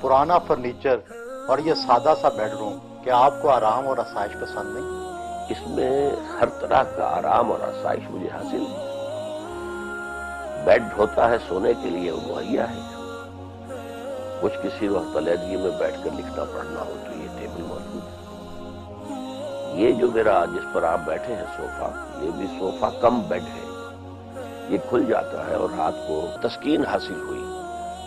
پرانا فرنیچر اور یہ سادہ سا بیڈ روم، کیا آپ کو آرام اور آسائش پسند نہیں؟ اس میں ہر طرح کا آرام اور آسائش مجھے حاصل ہے۔ بیڈ ہوتا ہے سونے کے لیے، وہ مہیا ہے۔ کچھ کسی وقت علیحدگی میں بیٹھ کر لکھنا پڑھنا ہو تو یہ ٹیبل موجود ہے۔ یہ جو میرا جس پر آپ بیٹھے ہیں صوفہ، یہ بھی صوفہ کم بیڈ ہے۔ یہ کھل جاتا ہے اور رات کو تسکین حاصل ہوئی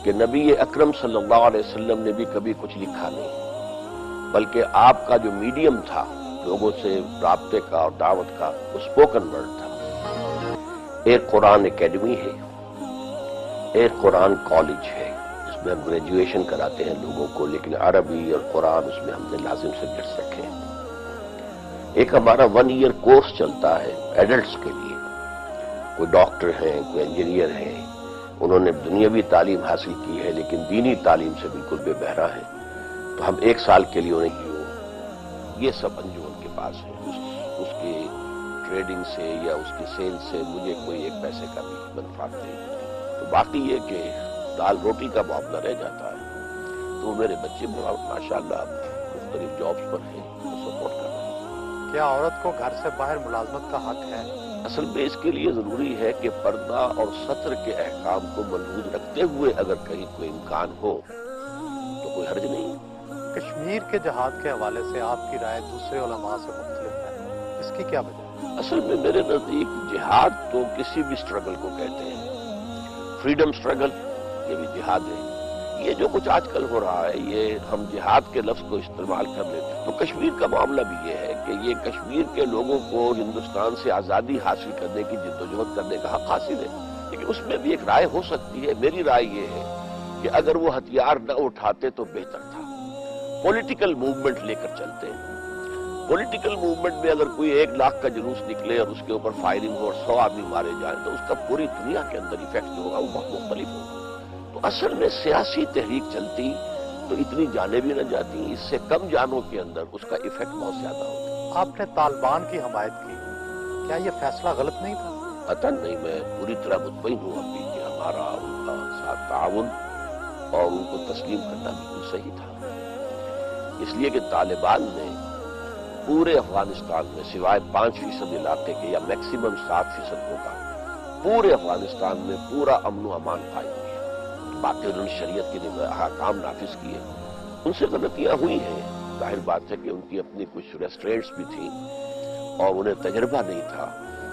کہ نبی اکرم صلی اللہ علیہ وسلم نے بھی کبھی کچھ لکھا نہیں، بلکہ آپ کا جو میڈیم تھا لوگوں سے رابطے کا اور دعوت کا، وہ اسپوکن ورڈ تھا۔ ایک قرآن اکیڈمی ہے، ایک قرآن کالج ہے، جس میں ہم گریجویشن کراتے ہیں لوگوں کو، لیکن عربی اور قرآن اس میں ہم نے لازم سبجیکٹس رکھے ہیں۔ ایک ہمارا 1 ایئر کورس چلتا ہے ایڈلٹس کے لیے، کوئی ڈاکٹر ہیں، کوئی انجینئر ہیں، انہوں نے دنیاوی تعلیم حاصل کی ہے لیکن دینی تعلیم سے بالکل بے بہرا ہے، تو ہم 1 سال کے لیے انہیں یہ سب انجو ان کے پاس ہے۔ اس کی ٹریڈنگ سے یا اس کی سیل سے مجھے کوئی 1 پیسے کا بھی منفعت نہیں، تو باقی یہ کہ دال روٹی کا معاملہ رہ جاتا ہے۔ تو میرے بچے ماشاءاللہ مختلف جابز پر ہیں، تو سپورٹ کر رہے ہیں۔ کیا عورت کو گھر سے باہر ملازمت کا حق ہے؟ اصل میں اس کے لیے ضروری ہے کہ پردہ اور ستر کے احکام کو ملحوظ رکھتے ہوئے اگر کہیں کوئی امکان ہو تو کوئی حرج نہیں۔ کشمیر کے جہاد کے حوالے سے آپ کی رائے دوسرے علماء سے مختلف ہے، اس کی کیا وجہ ہے؟ اصل میں میرے نزدیک جہاد تو کسی بھی سٹرگل کو کہتے ہیں، فریڈم سٹرگل یہ بھی جہاد ہے۔ یہ جو کچھ آج کل ہو رہا ہے، یہ ہم جہاد کے لفظ کو استعمال کر لیتے ہیں، تو کشمیر کا معاملہ بھی یہ ہے کہ یہ کشمیر کے لوگوں کو ہندوستان سے آزادی حاصل کرنے کی جدوجہد کرنے کا حق حاصل ہے، لیکن اس میں بھی ایک رائے ہو سکتی ہے۔ میری رائے یہ ہے کہ اگر وہ ہتھیار نہ اٹھاتے تو بہتر تھا، پولیٹیکل موومنٹ لے کر چلتے ہیں۔ پولیٹیکل موومنٹ میں اگر کوئی 1 لاکھ کا جلوس نکلے اور اس کے اوپر فائرنگ ہو اور 100 آدمی مارے جائیں تو اس کا پوری دنیا کے اندر ایفیکٹ جو ہوگا وہ بہت مختلف ہوگا۔ تو اصل میں سیاسی تحریک چلتی تو اتنی جانیں بھی نہ جاتی، اس سے کم جانوں کے اندر اس کا ایفیکٹ بہت زیادہ ہوتا۔ آپ نے طالبان کی حمایت کی، کیا یہ فیصلہ غلط نہیں تھا؟ قطعاً نہیں، میں پوری طرح مطمئن ہوں ابھی کہ ہمارا ان کا ساتھ تعاون اور ان کو تسلیم کرنا بالکل صحیح تھا، اس لیے کہ طالبان نے پورے افغانستان میں سوائے 5% علاقے کے یا میکسیمم 7% ہوگا، پورے افغانستان میں پورا امن و امان قائم کیا۔ باقی انہوں نے شریعت کے احکام نافذ کیے، ان سے غلطیاں ہوئی ہیں، ظاہر بات ہے کہ ان کی اپنی کچھ ریسٹرینٹس بھی تھیں اور انہیں تجربہ نہیں تھا،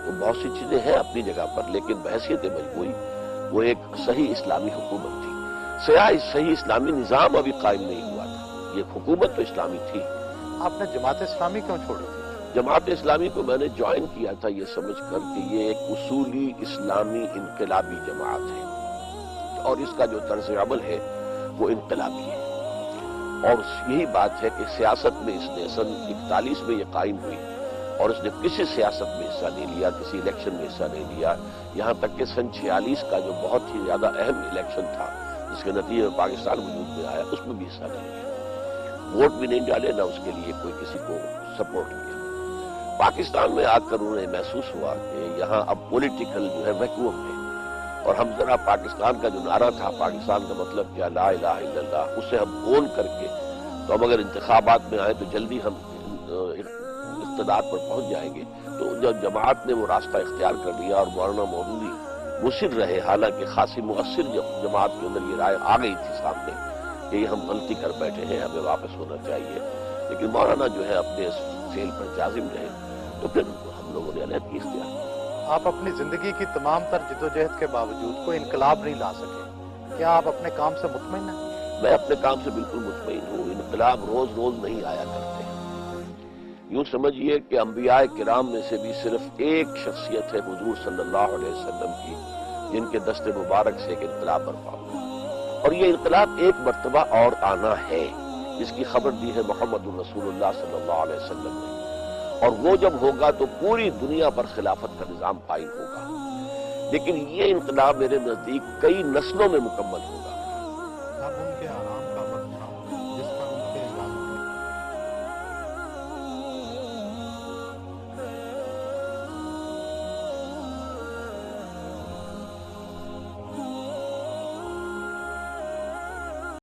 تو بہت سی چیزیں ہیں اپنی جگہ پر، لیکن بحیثیت مجموعی وہ ایک صحیح اسلامی حکومت تھی۔ صحیح اسلامی نظام ابھی قائم نہیں ہوا تھا، یہ حکومت تو اسلامی تھی۔ آپ نے جماعت اسلامی کیوں چھوڑی تھی؟ جماعت اسلامی کو میں نے جوائن کیا تھا یہ سمجھ کر کہ یہ ایک اصولی اسلامی انقلابی جماعت ہے اور اس کا جو طرز عمل ہے وہ انقلابی ہے، اور یہی بات ہے کہ سیاست میں اس نے سن 41 میں یہ قائم ہوئی اور اس نے کسی سیاست میں حصہ نہیں لیا، کسی الیکشن میں حصہ نہیں لیا، یہاں تک کہ سن 46 کا جو بہت ہی زیادہ اہم الیکشن تھا جس کے نتیجے میں پاکستان وجود میں آیا، اس میں بھی حصہ نہیں لیا، ووٹ بھی نہیں ڈالے، نہ اس کے لیے کوئی کسی کو سپورٹ کیا۔ پاکستان میں آ کر انہیں محسوس ہوا کہ یہاں اب پولیٹیکل جو ہے ویکیوم ہے، اور ہم ذرا پاکستان کا جو نعرہ تھا، پاکستان کا مطلب کیا، لا الہ الا اللہ، اسے ہم اون کر کے تو ہم اگر انتخابات میں آئیں تو جلدی ہم اقتدار پر پہنچ جائیں گے۔ تو جب جماعت نے وہ راستہ اختیار کر لیا اور مولانا مودودی مصر رہے، حالانکہ خاصی مؤثر جماعت کے اندر یہ رائے آ گئی تھی سامنے کہ یہ ہم غلطی کر بیٹھے ہیں، ہمیں واپس ہونا چاہیے، لیکن مولانا جو ہے اپنے اس فعل پر جازم رہے، تو پھر ہم لوگوں نے علیحدگی اختیار کی۔ آپ اپنی زندگی کی تمام تر جدوجہد کے باوجود کوئی انقلاب نہیں لا سکے، کیا آپ اپنے کام سے مطمئن ہیں؟ میں اپنے کام سے بالکل مطمئن ہوں، انقلاب روز روز نہیں آیا کرتے۔ یوں سمجھیے کہ انبیاء کرام میں سے بھی صرف ایک شخصیت ہے حضور صلی اللہ علیہ وسلم کی جن کے دست مبارک سے ایک انقلاب برپا ہوا، اور یہ انقلاب ایک مرتبہ اور آنا ہے، جس کی خبر دی ہے محمد الرسول اللہ صلی اللہ علیہ وسلم نے، اور وہ جب ہوگا تو پوری دنیا پر خلافت کا نظام قائم ہوگا، لیکن یہ انقلاب میرے نزدیک کئی نسلوں میں مکمل ہوگا۔